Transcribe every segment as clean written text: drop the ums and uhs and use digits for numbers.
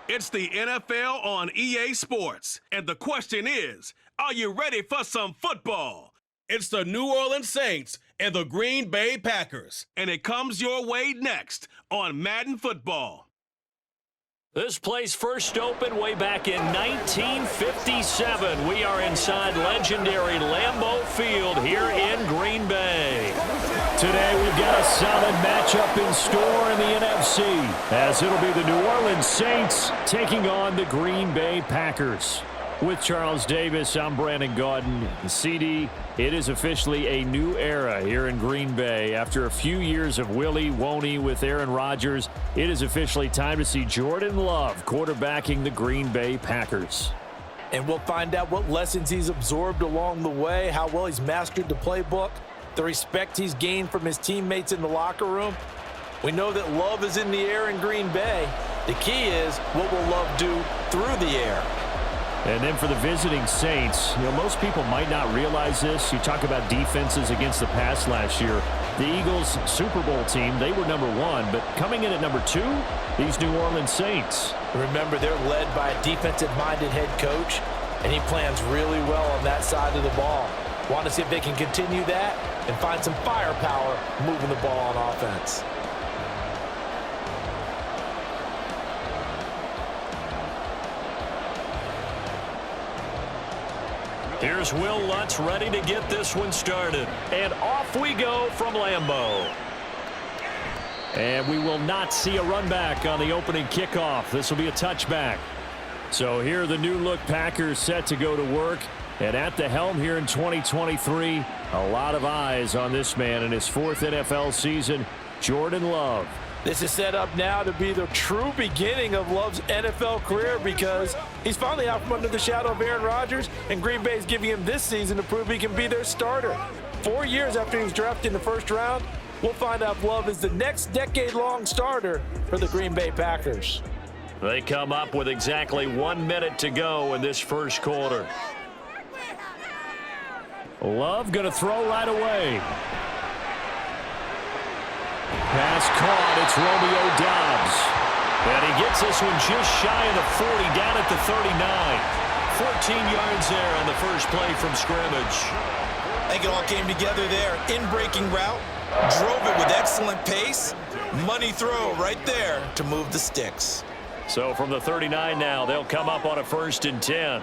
It's the NFL on EA Sports, and the question is, are you ready for some football? It's the New Orleans Saints and the Green Bay Packers, and it comes your way next on Madden Football. This place first opened way back in 1957. We are inside legendary Lambeau Field here in Green Bay. Today we've got a solid matchup in store in the NFC, as it'll be the New Orleans Saints taking on the Green Bay Packers. With Charles Davis, I'm Brandon Gaudin. CD, it is officially a new era here in Green Bay. After a few years of Willie Woney with Aaron Rodgers, it is officially time to see Jordan Love quarterbacking the Green Bay Packers. And we'll find out what lessons he's absorbed along the way, how well he's mastered the playbook, the respect he's gained from his teammates in the locker room. We know that Love is in the air in Green Bay. The key is, what will Love do through the air? And then for the visiting Saints, most people might not realize this. You talk about defenses against the pass last year. The Eagles' Super Bowl team, they were number 1, but coming in at number 2, these New Orleans Saints. Remember, they're led by a defensive-minded head coach, and he plans really well on that side of the ball. Want to see if they can continue that and find some firepower moving the ball on offense. Here's Will Lutz ready to get this one started. And off we go from Lambeau. And we will not see a run back on the opening kickoff. This will be a touchback. So here are the new-look Packers set to go to work. And at the helm here in 2023, a lot of eyes on this man in his 4th NFL season, Jordan Love. This is set up now to be the true beginning of Love's NFL career, because he's finally out from under the shadow of Aaron Rodgers, and Green Bay is giving him this season to prove he can be their starter. 4 years after he was drafted in the first round, we'll find out if Love is the next decade-long starter for the Green Bay Packers. They come up with exactly 1 minute to go in this first quarter. Love going to throw right away. Pass caught. It's Romeo Doubs. And he gets this one just shy of the 40, down at the 39. 14 yards there on the first play from scrimmage. I think it all came together there. In-breaking route, drove it with excellent pace. Money throw right there to move the sticks. So from the 39 now, they'll come up on a 1st and 10.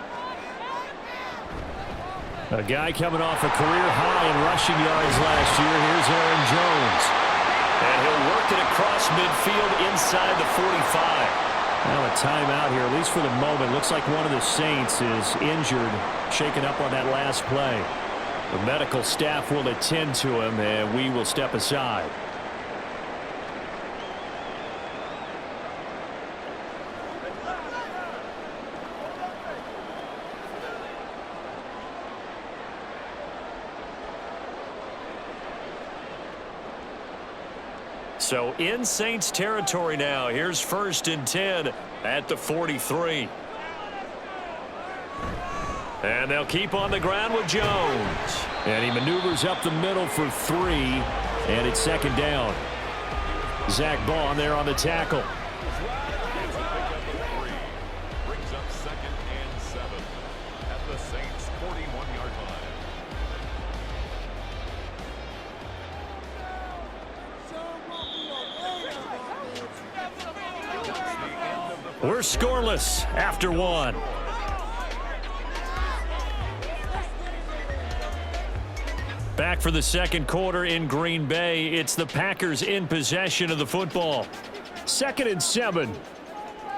A guy coming off a career high in rushing yards last year. Here's Aaron Jones. And he'll work it across midfield inside the 45. Now a timeout here, at least for the moment. Looks like one of the Saints is injured, shaken up on that last play. The medical staff will attend to him, and we will step aside. So in Saints territory now. Here's 1st and 10 at the 43. And they'll keep on the ground with Jones. And he maneuvers up the middle for 3. And it's 2nd down. Zach Baun there on the tackle. Brings up 2nd and 7 at the Saints' 41-yard line. We're scoreless after 1. Back for the 2nd quarter in Green Bay. It's the Packers in possession of the football. 2nd and 7.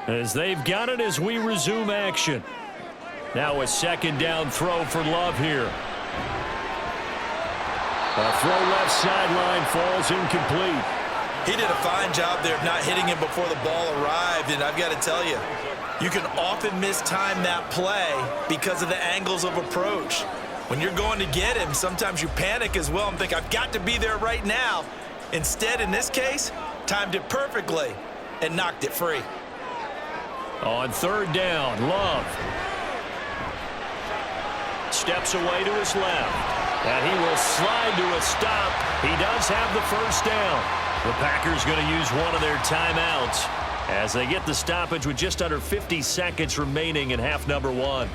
As they've got it as we resume action. Now a 2nd down throw for Love here. A throw left sideline falls incomplete. He did a fine job there of not hitting him before the ball arrived, and I've got to tell you, you can often mistime that play because of the angles of approach. When you're going to get him, sometimes you panic as well and think, I've got to be there right now. Instead, in this case, timed it perfectly and knocked it free. On 3rd down, Love steps away to his left, and he will slide to a stop. He does have the 1st down. The Packers going to use one of their timeouts. as they get the stoppage with just under 50 seconds remaining in half number 1.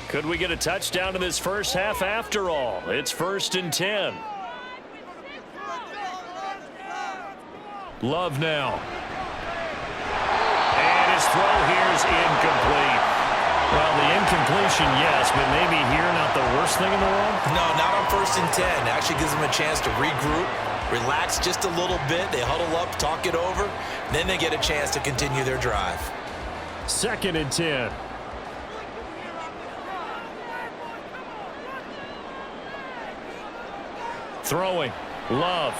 Could we get a touchdown in this first half after all? It's 1st and 10. Love now. And his throw here is incomplete. Well, the incompletion, yes, but maybe here not the worst thing in the world? No, not on 1st and 10. It actually gives them a chance to regroup, relax just a little bit. They huddle up, talk it over, then they get a chance to continue their drive. 2nd and 10. Throwing. Love.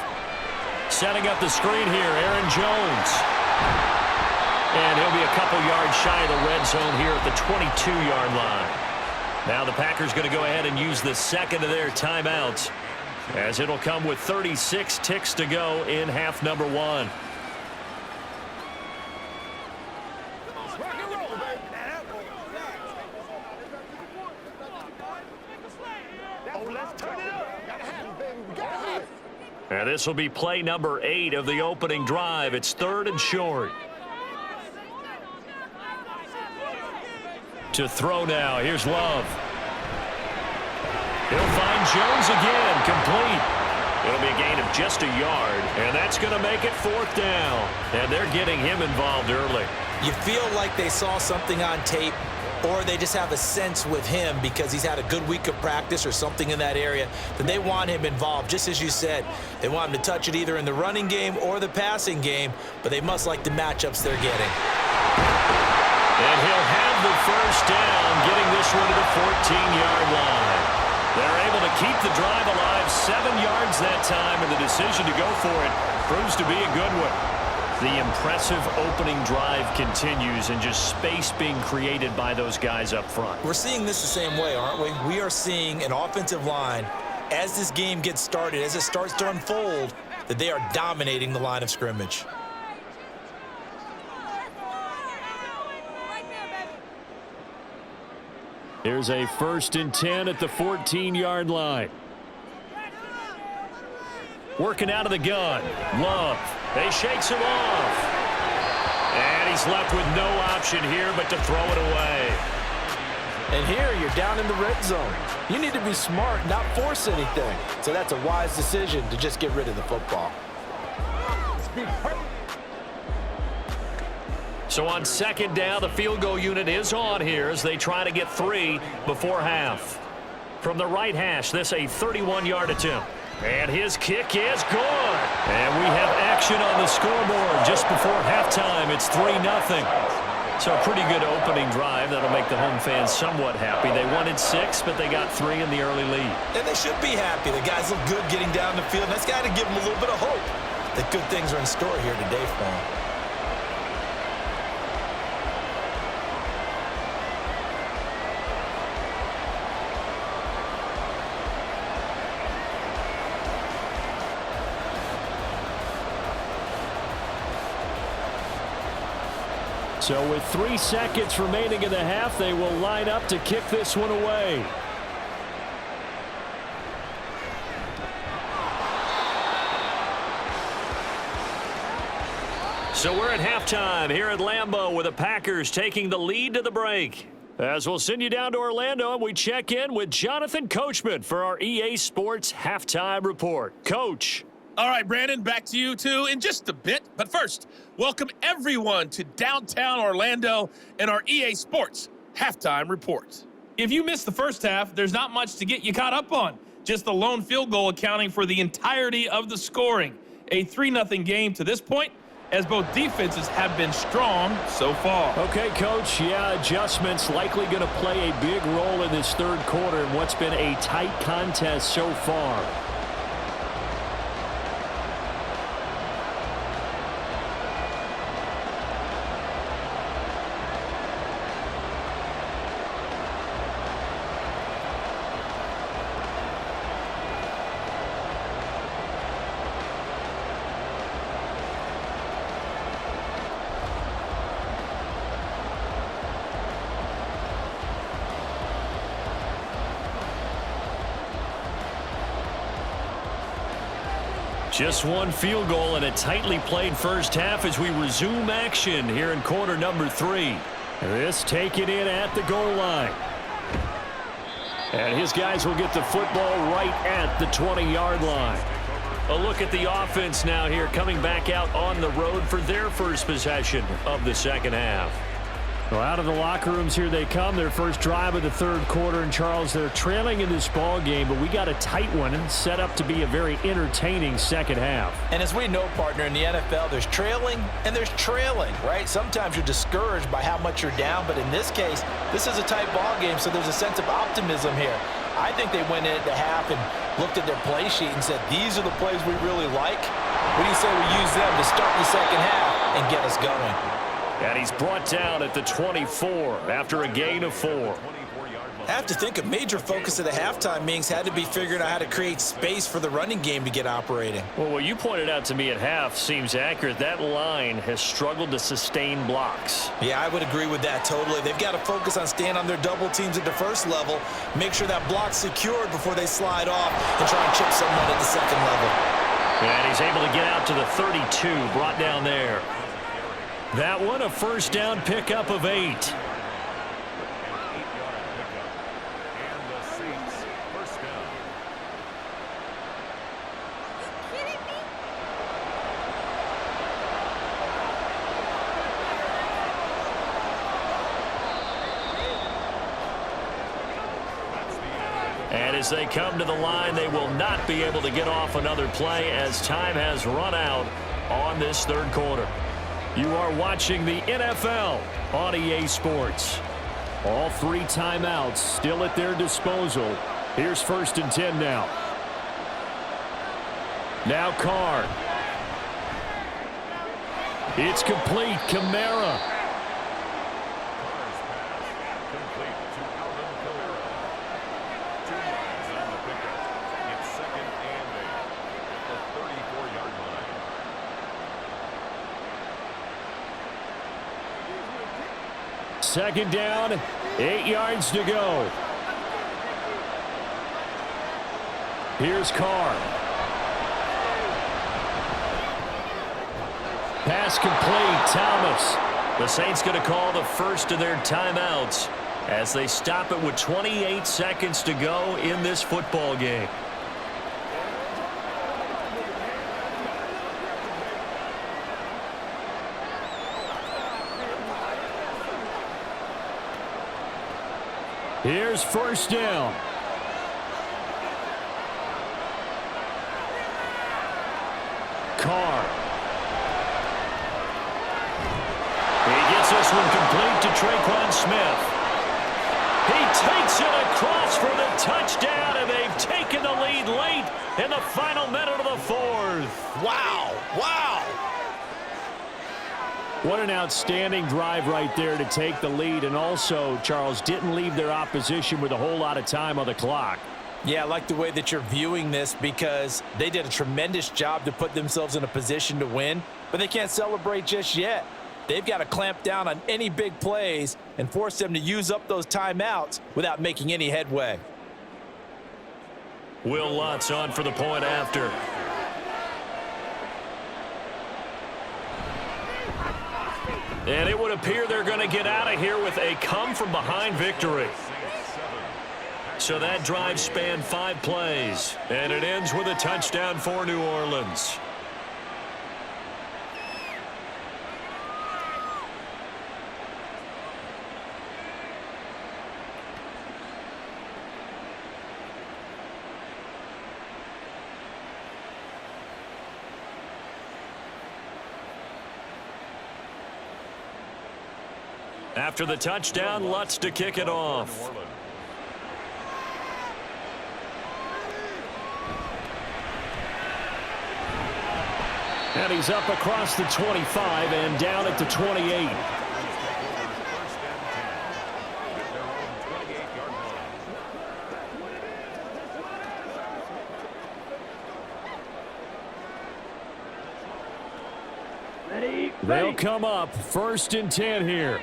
Setting up the screen here. Aaron Jones. And he'll be a couple yards shy of the red zone here at the 22-yard line. Now the Packers going to go ahead and use the second of their timeouts, as it'll come with 36 ticks to go in half number 1. And this will be play number 8 of the opening drive. It's 3rd and short. To throw now. Here's Love. He'll find Jones again. Complete. It'll be a gain of just a yard, and that's going to make it 4th down. And they're getting him involved early. You feel like they saw something on tape, or they just have a sense with him because he's had a good week of practice or something in that area, that they want him involved. Just as you said, they want him to touch it either in the running game or the passing game, but they must like the matchups they're getting. And he'll have the 1st down, getting this one to the 14-yard line. They're able to keep the drive alive, 7 yards that time, and the decision to go for it proves to be a good one. The impressive opening drive continues, and just space being created by those guys up front. We're seeing this the same way, aren't we? We are seeing an offensive line, as this game gets started, as it starts to unfold, that they are dominating the line of scrimmage. Here's a 1st and 10 at the 14-yard line. Working out of the gun. Love. They shakes him off. And he's left with no option here but to throw it away. And here you're down in the red zone. You need to be smart, not force anything. So that's a wise decision to just get rid of the football. So on 2nd down, the field goal unit is on here as they try to get 3 before half. From the right hash, this a 31-yard attempt. And his kick is good. And we have action on the scoreboard just before halftime. It's 3-0. So a pretty good opening drive. That'll make the home fans somewhat happy. They wanted 6, but they got 3 in the early lead. And they should be happy. The guys look good getting down the field. That's got to give them a little bit of hope that good things are in store here today for them. So with 3 seconds remaining in the half, they will line up to kick this one away. So we're at halftime here at Lambeau with the Packers taking the lead to the break. As we'll send you down to Orlando, and we check in with Jonathan Coachman for our EA Sports Halftime Report. Coach. All right, Brandon, back to you two in just a bit. But first, welcome everyone to downtown Orlando and our EA Sports Halftime Report. If you missed the first half, there's not much to get you caught up on. Just the lone field goal accounting for the entirety of the scoring. A 3-0 game to this point, as both defenses have been strong so far. Okay, Coach, yeah, adjustments likely going to play a big role in this third quarter in what's been a tight contest so far. Just one field goal and a tightly played first half as we resume action here in quarter number 3. This taken in at the goal line. And his guys will get the football right at the 20-yard line. A look at the offense now here, coming back out on the road for their first possession of the second half. Well, out of the locker rooms here they come, their first drive of the third quarter. And, Charles, they're trailing in this ball game, but we got a tight one set up to be a very entertaining second half. And as we know, partner, in the NFL, there's trailing and there's trailing, right? Sometimes you're discouraged by how much you're down, but in this case, this is a tight ball game, so there's a sense of optimism here. I think they went in at the half and looked at their play sheet and said, these are the plays we really like. What do you say we use them to start the second half and get us going? And he's brought down at the 24 after a gain of 4. I have to think a major focus of the halftime meetings had to be figuring out how to create space for the running game to get operating. Well, what you pointed out to me at half seems accurate. That line has struggled to sustain blocks. Yeah, I would agree with that totally. They've got to focus on staying on their double teams at the first level, make sure that block's secured before they slide off and try and chip someone at the second level. And he's able to get out to the 32, brought down there. That one, a first down pickup of 8. And as they come to the line, they will not be able to get off another play as time has run out on this third quarter. You are watching the NFL on EA Sports. All 3 timeouts still at their disposal. Here's 1st and 10 now. Now Carr. It's complete. Kamara. Second down, 8 yards to go. Here's Carr. Pass complete, Thomas. The Saints going to call the first of their timeouts as they stop it with 28 seconds to go in this football game. Here's first down. Carr. He gets this one complete to Traquan Smith. He takes it across for the touchdown, and they've taken the lead late in the final minute of the fourth. Wow. Wow. What an outstanding drive right there to take the lead, and also, Charles, didn't leave their opposition with a whole lot of time on the clock. Yeah, I like the way that you're viewing this because they did a tremendous job to put themselves in a position to win, but they can't celebrate just yet. They've got to clamp down on any big plays and force them to use up those timeouts without making any headway. Will Lutz on for the point after. And it would appear they're going to get out of here with a come-from-behind victory. So that drive spanned 5 plays, and it ends with a touchdown for New Orleans. After the touchdown, Lutz to kick it off. And he's up across the 25 and down at the 28. They'll come up 1st and 10 here.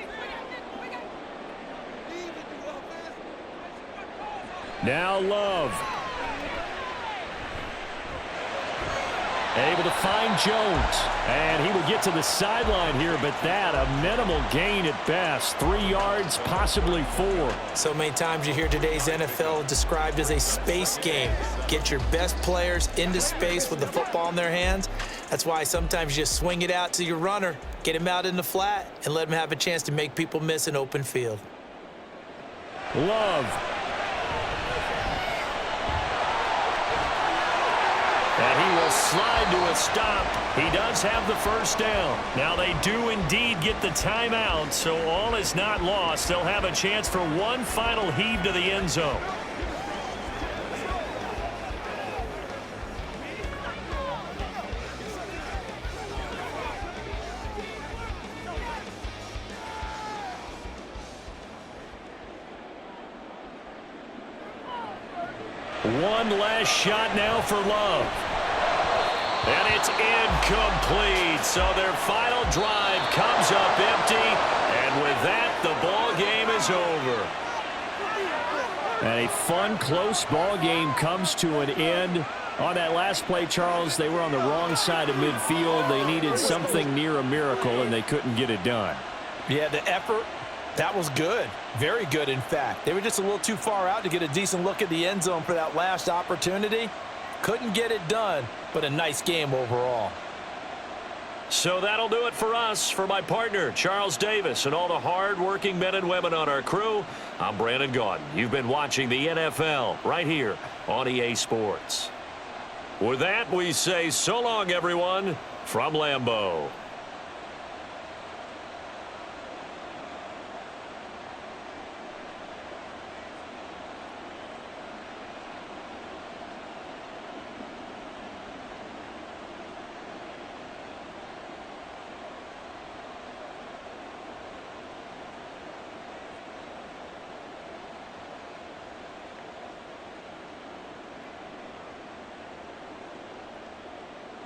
Now Love. Able to find Jones. And he would get to the sideline here, but that a minimal gain at best. 3 yards, possibly 4. So many times you hear today's NFL described as a space game. Get your best players into space with the football in their hands. That's why sometimes you just swing it out to your runner, get him out in the flat, and let him have a chance to make people miss an open field. Love. And he will slide to a stop. He does have the first down. Now they do indeed get the timeout, so all is not lost. They'll have a chance for one final heave to the end zone. One last shot now for Love. And it's incomplete. So their final drive comes up empty. And with that, the ball game is over. And a fun, close ball game comes to an end. On that last play, Charles, they were on the wrong side of midfield. They needed something near a miracle, and they couldn't get it done. Yeah, the effort, that was good. Very good, in fact. They were just a little too far out to get a decent look at the end zone for that last opportunity. Couldn't get it done, but a nice game overall. So that'll do it for us. For my partner, Charles Davis, and all the hard-working men and women on our crew, I'm Brandon Gaudin. You've been watching the NFL right here on EA Sports. With that, we say so long, everyone, from Lambeau.